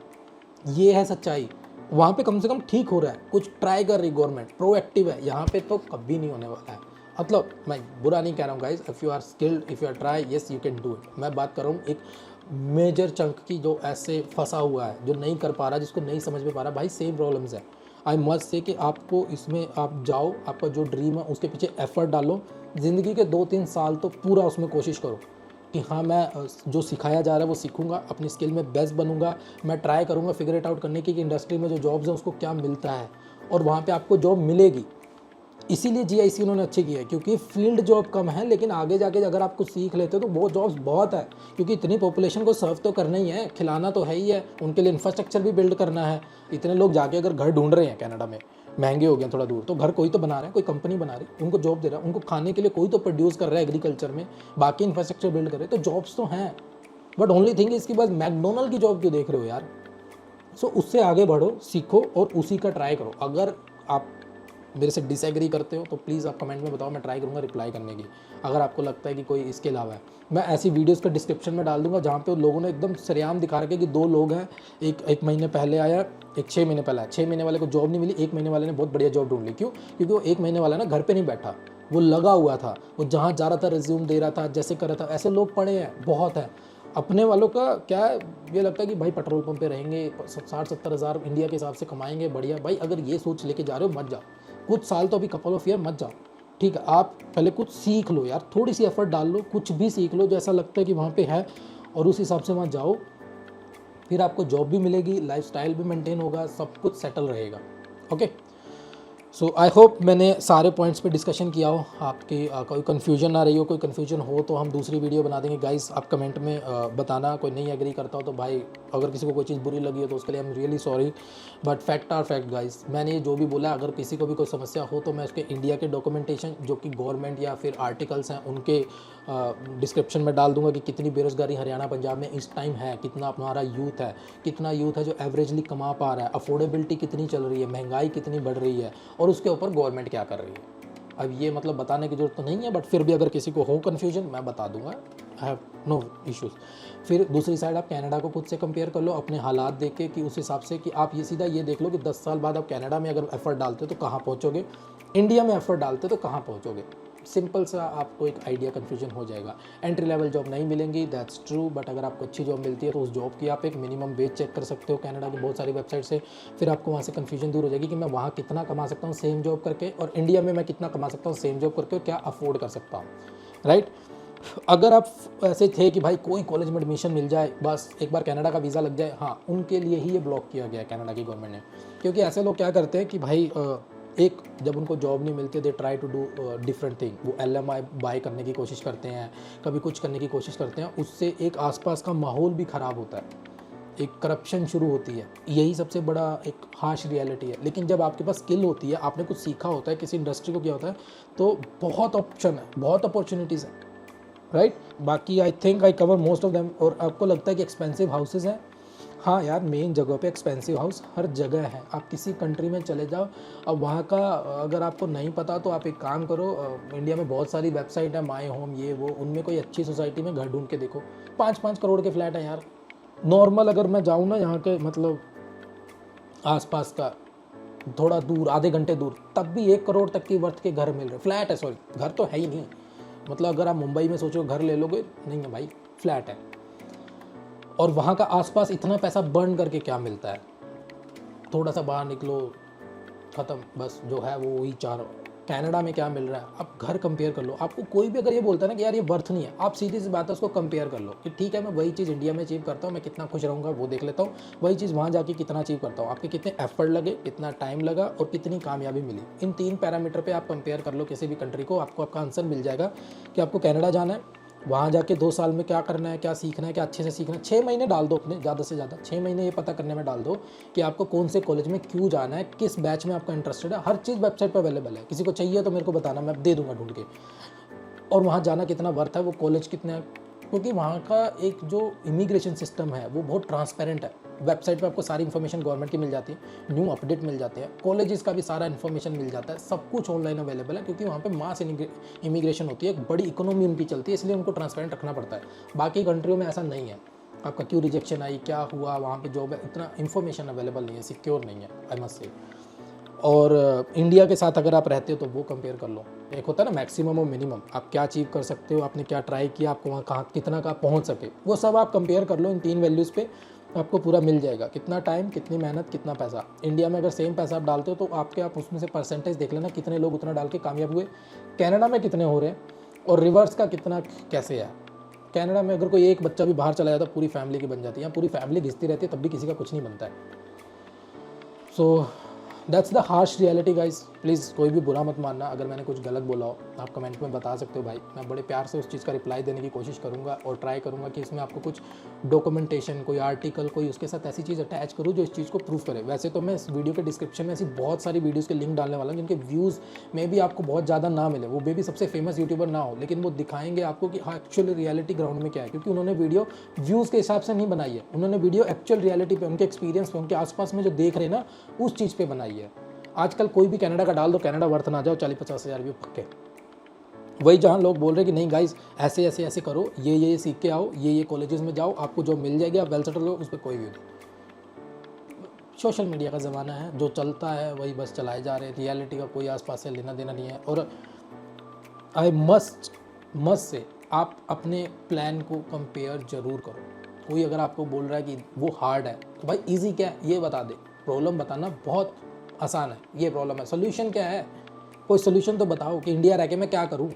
S1: ये है सच्चाई। वहाँ पे कम से कम ठीक हो रहा है, कुछ ट्राई कर रही गवर्नमेंट, प्रोएक्टिव है। यहाँ पे तो कभी नहीं होने वाला है। मतलब मैं बुरा नहीं कह रहा हूँ guys, if you are skilled, if you are try, yes you can do it. मैं बात कर रहा हूँ एक मेजर चंक की जो ऐसे फंसा हुआ है, जो नहीं कर पा रहा, जिसको नहीं समझ में पा रहा। भाई सेम प्रॉब्लम्स है। आई मस्ट से कि आपको इसमें आप जाओ, आपका जो ड्रीम है उसके पीछे एफर्ट डालो। ज़िंदगी के 2-3 साल तो पूरा उसमें कोशिश करो कि हाँ मैं जो सिखाया जा रहा है वो सीखूंगा, अपनी स्किल में बेस्ट बनूंगा। मैं ट्राई करूंगा फिगर इट आउट करने की कि इंडस्ट्री में जो जॉब्स हैं उसको क्या मिलता है, और वहाँ पे आपको जॉब मिलेगी। इसीलिए जीआईसी उन्होंने अच्छी की है, क्योंकि फील्ड जॉब कम है लेकिन आगे जाके अगर आप कुछ सीख लेते हो तो वो जॉब्स बहुत है। क्योंकि इतनी पॉपुलेशन को सर्व तो करना ही है, खिलाना तो है ही है, उनके लिए इंफ्रास्ट्रक्चर भी बिल्ड करना है। इतने लोग जाके अगर घर ढूंढ रहे हैं कनाडा में, महंगे हो गए थोड़ा दूर, तो घर कोई तो बना रहे हैं, कोई कंपनी बना रही है, उनको जॉब दे रहा है, उनको खाने के लिए कोई तो प्रोड्यूस कर रहा है एग्रीकल्चर में, बाकी इंफ्रास्ट्रक्चर बिल्ड कर रहे हैं, तो जॉब्स तो हैं। बट ओनली थिंग इसके बाद मैकडोनल्ड की जॉब क्यों देख रहे हो यार? सो उससे आगे बढ़ो, सीखो और उसी का ट्राई करो। अगर आप मेरे से डिसएग्री करते हो तो प्लीज़ आप कमेंट में बताओ, मैं ट्राई करूँगा रिप्लाई करने की। अगर आपको लगता है कि कोई इसके अलावा है, मैं ऐसी वीडियोस का डिस्क्रिप्शन में डाल दूंगा जहाँ पे लोगों ने एकदम सरेआम दिखा रखे कि 2 लोग हैं, एक महीने पहले आया, एक 6 महीने पहले आया। 6 महीने वाले को जॉब नहीं मिली, 1 महीने वाले ने बहुत बढ़िया जॉब ढूंढ ली। क्यों? क्योंकि वो 1 महीने वाला ना घर पर नहीं बैठा, वो लगा हुआ था, वो जहाँ जा रहा था रिज्यूम दे रहा था, जैसे कर रहा था। ऐसे लोग पड़े हैं, बहुत हैं। अपने वालों का क्या है, ये लगता है कि भाई पेट्रोल पंप पे रहेंगे, 60-70 हज़ार इंडिया के हिसाब से कमाएंगे, बढ़िया। भाई अगर ये सोच लेके जा रहे हो मत जाओ, कुछ साल तो अभी कपल ऑफ ईयर मत जाओ, ठीक है। आप पहले कुछ सीख लो यार, थोड़ी सी एफर्ट डाल लो, कुछ भी सीख लो जो ऐसा लगता है कि वहाँ पे है, और उस हिसाब से वहाँ जाओ। फिर आपको जॉब भी मिलेगी, लाइफस्टाइल भी मेंटेन होगा, सब कुछ सेटल रहेगा। ओके, सो आई होप मैंने सारे पॉइंट्स पे डिस्कशन किया हो, आपकी कोई कन्फ्यूजन ना रही हो। कोई कन्फ्यूजन हो तो हम दूसरी वीडियो बना देंगे गाइस। आप कमेंट में बताना, कोई नहीं एग्री करता हो तो भाई, अगर किसी को कोई चीज़ बुरी लगी हो तो उसके लिए I am really sorry, but fact are fact guys. मैंने ये जो भी बोला, अगर किसी को भी कोई समस्या हो तो मैं उसके इंडिया के डॉक्यूमेंटेशन जो कि गवर्नमेंट या फिर आर्टिकल्स हैं उनके डिस्क्रिप्शन में डाल दूंगा कि कितनी बेरोज़गारी हरियाणा पंजाब में इस टाइम है, कितना हमारा यूथ है, कितना यूथ है जो एवरेजली कमा पा रहा है, अफोर्डेबिलिटी कितनी चल रही है, महंगाई कितनी बढ़ रही है, और उसके ऊपर गवर्नमेंट क्या कर रही है। अब ये मतलब बताने की ज़रूरत तो नहीं है, बट फिर भी अगर किसी को हो कन्फ्यूजन मैं बता दूंगा, आई हैव नो इश्यूज़। फिर दूसरी साइड आप कनाडा को खुद से कंपेयर कर लो अपने हालात देख के, कि उस हिसाब से कि आप ये सीधा ये देख लो कि 10 साल बाद आप कनाडा में अगर एफर्ट डालते हो तो कहाँ पहुँचोगे, इंडिया में एफर्ट डालते हो तो कहाँ पहुँचोगे। सिंपल सा आपको एक आइडिया कन्फ्यूजन हो जाएगा। एंट्री लेवल जॉब नहीं मिलेंगी, दैट्स ट्रू, बट अगर आपको अच्छी जॉब मिलती है तो उस जॉब की आप एक मिनिमम वेज चेक कर सकते हो कनाडा की बहुत सारी वेबसाइट से। फिर आपको वहाँ से कन्फ्यूजन दूर हो जाएगी कि मैं वहाँ कितना कमा सकता हूँ सेम जॉब करके, और इंडिया में मैं कितना कमा सकता हूँ सेम जॉब करके, और क्या अफोर्ड कर सकता हूँ, राइट। अगर आप ऐसे थे कि भाई कोई कॉलेज में एडमिशन मिल जाए, बस एक बार कनाडा का वीज़ा लग जाए, हाँ, उनके लिए ही ये ब्लॉक किया गया है कनाडा की गवर्नमेंट ने। क्योंकि ऐसे लोग क्या करते हैं कि भाई एक जब उनको जॉब नहीं मिलती, they try to do different thing, वो LMI बाय करने की कोशिश करते हैं, कभी कुछ करने की कोशिश करते हैं, उससे एक आसपास का माहौल भी ख़राब होता है, एक करप्शन शुरू होती है। यही सबसे बड़ा एक हार्श रियलिटी है। लेकिन जब आपके पास स्किल होती है, आपने कुछ सीखा होता है, किसी इंडस्ट्री को किया होता है, तो बहुत ऑप्शन है, बहुत अपॉर्चुनिटीज़ है, राइट। बाकी आई think I cover most of them. और आपको लगता है कि एक्सपेंसिव हाउसेज हैं, हाँ यार, मेन जगह पे एक्सपेंसिव हाउस हर जगह है। आप किसी कंट्री में चले जाओ, अब वहाँ का अगर आपको नहीं पता तो आप एक काम करो, इंडिया में बहुत सारी वेबसाइट है, माई होम ये वो, उनमें कोई अच्छी सोसाइटी में घर ढूंढ के देखो, 5-5 करोड़ के फ्लैट हैं यार। नॉर्मल अगर मैं जाऊँ ना यहाँ के मतलब आसपास का, थोड़ा दूर, आधे घंटे दूर, तब भी 1 करोड़ तक की वर्थ के घर मिल रहे, फ्लैट है, सॉरी घर तो है ही नहीं। मतलब अगर आप मुंबई में सोचो घर ले लोगे, नहीं है भाई, फ्लैट है। और वहाँ का आसपास इतना पैसा बर्न करके क्या मिलता है, थोड़ा सा बाहर निकलो, ख़त्म, बस जो है वो वही चार। कनाडा में क्या मिल रहा है, आप घर कंपेयर कर लो। आपको कोई भी अगर ये बोलता है ना कि यार ये वर्थ नहीं है, आप सीधी सी बात है उसको कंपेयर कर लो कि ठीक है, मैं वही चीज़ इंडिया में अचीव करता हूँ, मैं कितना खुश रहूँगा वो देख लेता हूँ, वही चीज़ वहाँ जाके कितना अचीव करता हूँ, आपके कितने एफर्ट लगे, कितना टाइम लगा, और कितनी कामयाबी मिली। इन 3 पैरामीटर पे आप कंपेयर कर लो किसी भी कंट्री को, आपको आपका आंसर मिल जाएगा कि आपको कनाडा जाना है, वहाँ जाके 2 साल में क्या करना है, क्या सीखना है, क्या अच्छे से सीखना है। 6 महीने डाल दो अपने, ज़्यादा से ज़्यादा 6 महीने ये पता करने में डाल दो कि आपको कौन से कॉलेज में क्यों जाना है, किस बैच में आपका इंटरेस्टेड है। हर चीज़ वेबसाइट पर अवेलेबल है, किसी को चाहिए तो मेरे को बताना, मैं दे दूंगा ढूंढ के। और वहाँ जाना कितना वर्थ है, वो कॉलेज कितना, क्योंकि वहाँ का एक जो इमिग्रेशन सिस्टम है वो बहुत ट्रांसपेरेंट है। वेबसाइट पे आपको सारी इन्फॉर्मेशन गवर्नमेंट की मिल जाती है, न्यू अपडेट मिल जाते हैं, कॉलेजेस का भी सारा इन्फॉर्मेशन मिल जाता है, सब कुछ ऑनलाइन अवेलेबल है। क्योंकि वहाँ पे मास इमिग्रेशन होती है, एक बड़ी इकोनॉमी उनकी चलती है, इसलिए उनको ट्रांसपेरेंट रखना पड़ता है। बाकी कंट्रियों में ऐसा नहीं है, आपका क्यों रिजेक्शन आई, क्या हुआ, वहाँ पे जॉब है, इतना इन्फॉर्मेशन अवेलेबल नहीं है, सिक्योर नहीं है, आई मस्ट से। और इंडिया के साथ अगर आप रहते हो तो वो कंपेयर कर लो। एक होता है ना मैक्सिमम और मिनिमम, आप क्या अचीव कर सकते हो, आपने क्या ट्राई किया, आपको वहाँ कहाँ कितना का पहुँच सके, वो सब आप कंपेयर कर लो। इन 3 वैल्यूज़ पे आपको पूरा मिल जाएगा, कितना टाइम, कितनी मेहनत, कितना पैसा। इंडिया में अगर सेम पैसा आप डालते हो तो आप उसमें से परसेंटेज देख लेना, कितने लोग उतना डाल के कामयाब हुए, कनाडा में कितने हो रहे हैं, और रिवर्स का कितना कैसे है। कनाडा में अगर कोई एक बच्चा भी बाहर चला जाता है, पूरी फैमिली की बन जाती है, या पूरी फैमिली घिसती रहती है, तब भी किसी का कुछ नहीं बनता है। So that's the harsh reality guys. Please कोई भी बुरा मत मानना अगर मैंने कुछ गलत बोला हो, आप कमेंट में बता सकते हो भाई, मैं बड़े प्यार से उस चीज़ का रिप्लाई देने की कोशिश करूँगा, और ट्राई करूँगा कि इसमें आपको कुछ डॉक्यूमेंटेशन, कोई आर्टिकल, कोई उसके साथ ऐसी चीज़ अटैच करूँ जो इस चीज़ को प्रूफ करे। वैसे तो मैं इस वीडियो के डिस्क्रिप्शन में ऐसी बहुत सारी वीडियोज़ के लिंक डालने वाला हूँ जिनके व्यूज़ में भी आपको बहुत ज़्यादा ना मिले, वो भी सबसे फेमस यूट्यूबर ना हो, लेकिन वो दिखाएंगे आपको कि हाँ एक्चुअली रियलिटी ग्राउंड में क्या है। क्योंकि उन्होंने वीडियो व्यूज़ के हिसाब से नहीं बनाई है, उन्होंने वीडियो एक्चुअल रियलिटी पे, उनके एक्सपीरियंस पे, उनके आसपास में जो देख रहे हैं ना, उस चीज़ पे बनाई है। आजकल कोई भी कनाडा का डाल दो, कनाडा वर्थ ना जाओ 40-50 हज़ार व्यू पक्के। वही जहाँ लोग बोल रहे हैं कि नहीं गाइस ऐसे ऐसे ऐसे करो, ये सीख के आओ, ये कॉलेजेस में जाओ, आपको जो मिल जाएगी, आप वेल सेटल हो, उस पर कोई व्यू नहीं। सोशल मीडिया का ज़माना है, जो चलता है वही बस चलाए जा रहे हैं, रियलिटी का कोई आसपास से लेना देना नहीं है। और आई मस्ट से आप अपने प्लान को कंपेयर ज़रूर करो। कोई अगर आपको बोल रहा है कि वो हार्ड है, तो भाई ईजी क्या है ये बता दे। प्रॉब्लम बताना बहुत आसान है, ये प्रॉब्लम है, सोल्यूशन क्या है, कोई सोल्यूशन तो बताओ कि इंडिया रह के मैं क्या करूँ।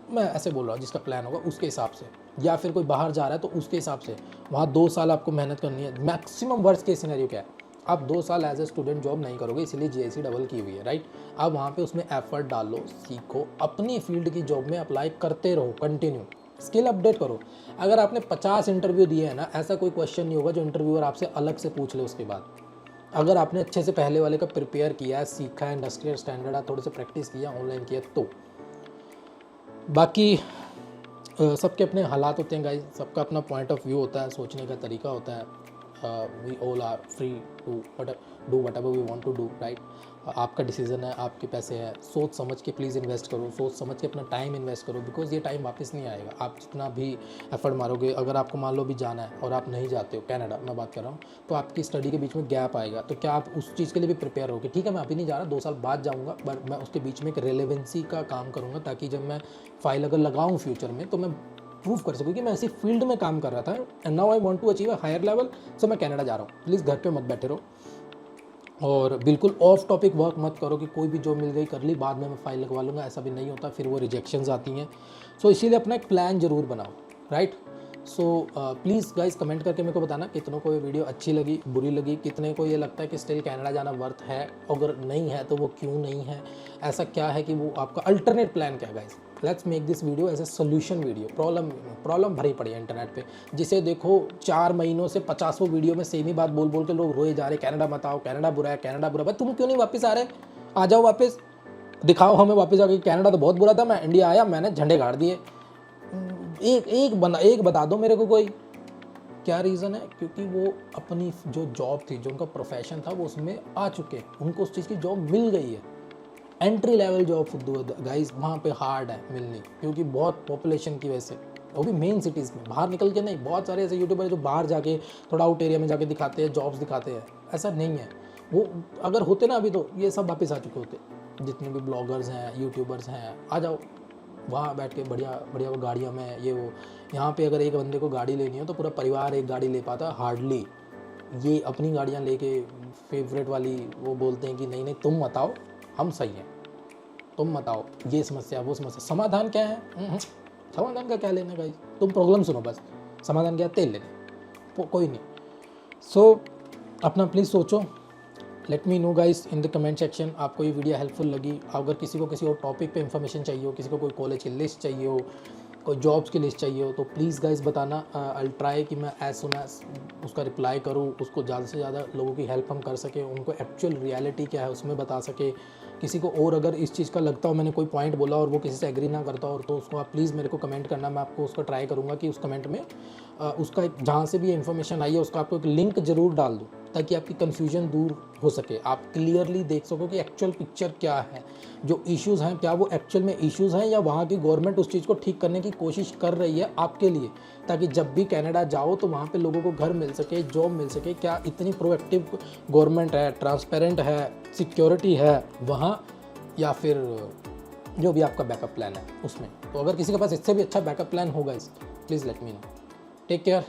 S1: मैं ऐसे बोल रहा हूँ, जिसका प्लान होगा उसके हिसाब से, या फिर कोई बाहर जा रहा है तो उसके हिसाब से। वहाँ 2 साल आपको मेहनत करनी है, मैक्सिमम वर्स्ट केस सिनेरियो क्या है, आप 2 साल एज ए स्टूडेंट जॉब नहीं करोगे, इसीलिए जीआईसी डबल की हुई है, राइट। अब वहाँ पे उसमें एफर्ट डालो, सीखो, अपनी फील्ड की जॉब में अप्लाई करते रहो, कंटिन्यू स्किल अपडेट करो। अगर आपने 50 इंटरव्यू दिए हैं ना, ऐसा कोई क्वेश्चन नहीं होगा जो इंटरव्यूअर आपसे अलग से पूछ ले उसके बाद। अगर आपने अच्छे से पहले वाले का प्रिपेयर किया है, सीखा है, इंडस्ट्रियल स्टैंडर्ड थोड़े से प्रैक्टिस किया, ऑनलाइन किया, तो बाकी सबके अपने हालात होते हैं गाइस, सबका अपना पॉइंट ऑफ व्यू होता है, सोचने का तरीका होता है। We all are free to do whatever we want to do, right. आपका डिसीजन है, आपके पैसे हैं, सोच समझ के प्लीज़ इन्वेस्ट करो, सोच समझ के अपना टाइम इन्वेस्ट करो, बिकॉज ये टाइम वापस नहीं आएगा। आप जितना भी एफर्ट मारोगे, अगर आपको मान लो भी जाना है और आप नहीं जाते हो, कनाडा मैं बात कर रहा हूँ, तो आपकी स्टडी के बीच में गैप आएगा, तो क्या आप उस चीज़ के लिए भी प्रिपेयर हो कि ठीक है मैं अभी नहीं जा रहा, 2 साल बाद जाऊँगा, बट मैं उसके बीच में एक रेलेवेंसी का काम करूँगा, ताकि जब मैं फाइल अगर लगाऊँ फ्यूचर में तो मैं प्रूव कर सकूँ कि मैं ऐसी फील्ड में काम कर रहा था and now I want to achieve a higher level, so मैं कनाडा जा रहा हूँ। प्लीज़ घर पे मत बैठे रहो और बिल्कुल ऑफ टॉपिक वर्क मत करो कि कोई भी जॉब मिल गई कर ली, बाद में मैं फाइल लगवा लूँगा, ऐसा भी नहीं होता, फिर वो रिजेक्शंस आती हैं। सो इसीलिए अपना एक प्लान ज़रूर बनाओ, right. So please guys comment करके मेरे को बताना कितनों को ये वीडियो अच्छी लगी, बुरी लगी, कितने को ये लगता है कि स्टिल कनाडा जाना वर्थ है, अगर नहीं है तो वो क्यों नहीं है, ऐसा क्या है कि वो आपका अल्टरनेट प्लान क्या है guys. Let's make this video as a solution video. Problem भरी पड़ी है इंटरनेट पे, जिसे देखो 4 महीनों से 50 वीडियो में सेम ही बात बोल बोल के लोग रोए जा रहे, कनाडा मत आओ, कनाडा बुरा है, कनाडा बुरा है। भाई तुम क्यों नहीं वापस आ रहे, आ जाओ वापस, दिखाओ हमें वापस आके कनाडा तो बहुत बुरा था, मैं इंडिया आया, मैंने झंडे गाड़ दिए। एक बता दो मेरे को कोई, क्या रीज़न है? क्योंकि वो अपनी जो जॉब थी, जो उनका प्रोफेशन था, वो उसमें आ चुके, उनको उस चीज़ की जॉब मिल गई है। एंट्री लेवल जॉब गाइस वहाँ पे हार्ड है मिलनी, क्योंकि बहुत पॉपुलेशन की वजह से, वो भी मेन सिटीज़ में, बाहर निकल के नहीं। बहुत सारे ऐसे यूट्यूबर जो बाहर जाके थोड़ा आउट एरिया में जाके दिखाते हैं, जॉब्स दिखाते हैं, ऐसा नहीं है। वो अगर होते ना अभी तो ये सब वापस आ चुके होते, जितने भी ब्लॉगर्स हैं, यूट्यूबर्स हैं, आ जाओ वहाँ बैठ के बढ़िया बढ़िया वो गाड़ियों में ये वो। यहाँ पे अगर एक बंदे को गाड़ी लेनी हो तो पूरा परिवार एक गाड़ी ले पाता, हार्डली। ये अपनी गाड़ियाँ लेके फेवरेट वाली वो बोलते हैं कि नहीं नहीं तुम मत आओ, हम सही हैं, तुम मत आओ, ये समस्या वो समस्या। समाधान क्या है? समाधान का क्या लेना गाइस, तुम प्रॉब्लम सुनो बस, समाधान क्या, तेल लेने, कोई नहीं। सो अपना प्लीज़ सोचो, late me no guys in the comment section आपको ये वीडियो हेल्पफुल लगी। अगर किसी को किसी और टॉपिक पे इन्फॉर्मेशन चाहिए हो, किसी को कोई कॉलेज की लिस्ट चाहिए हो, कोई जॉब्स की लिस्ट चाहिए हो, तो प्लीज़ गाइस बताना। आई ट्राई कि मैं एज सुन एज उसका रिप्लाई करूँ, उसको ज़्यादा से ज़्यादा लोगों की हेल्प हम कर सकें, उनको एक्चुअल रियलिटी क्या है उसमें बता सके। किसी को और अगर इस चीज़ का लगता हो, मैंने कोई पॉइंट बोला और वो किसी से एग्री ना करता हो, तो उसको आप प्लीज़ मेरे को कमेंट करना, मैं आपको उसका ट्राई करूँगा कि उस कमेंट में उसका एक जहाँ से भी इन्फॉर्मेशन आई है उसका आपको एक लिंक ज़रूर डाल दूँ, ताकि आपकी कन्फ्यूजन दूर हो सके, आप क्लियरली देख सको कि एक्चुअल पिक्चर क्या है, जो इश्यूज़ हैं क्या वो एक्चुअल में इश्यूज़ हैं या वहाँ की गवर्नमेंट उस चीज़ को ठीक करने की कोशिश कर रही है आपके लिए, ताकि जब भी कनाडा जाओ तो वहाँ पे लोगों को घर मिल सके, जॉब मिल सके। क्या इतनी प्रोएक्टिव गवर्नमेंट है, ट्रांसपेरेंट है, सिक्योरिटी है वहाँ, या फिर जो भी आपका बैकअप प्लान है उसमें। तो अगर किसी के पास इससे भी अच्छा बैकअप प्लान होगा, इस please let me know. Take care.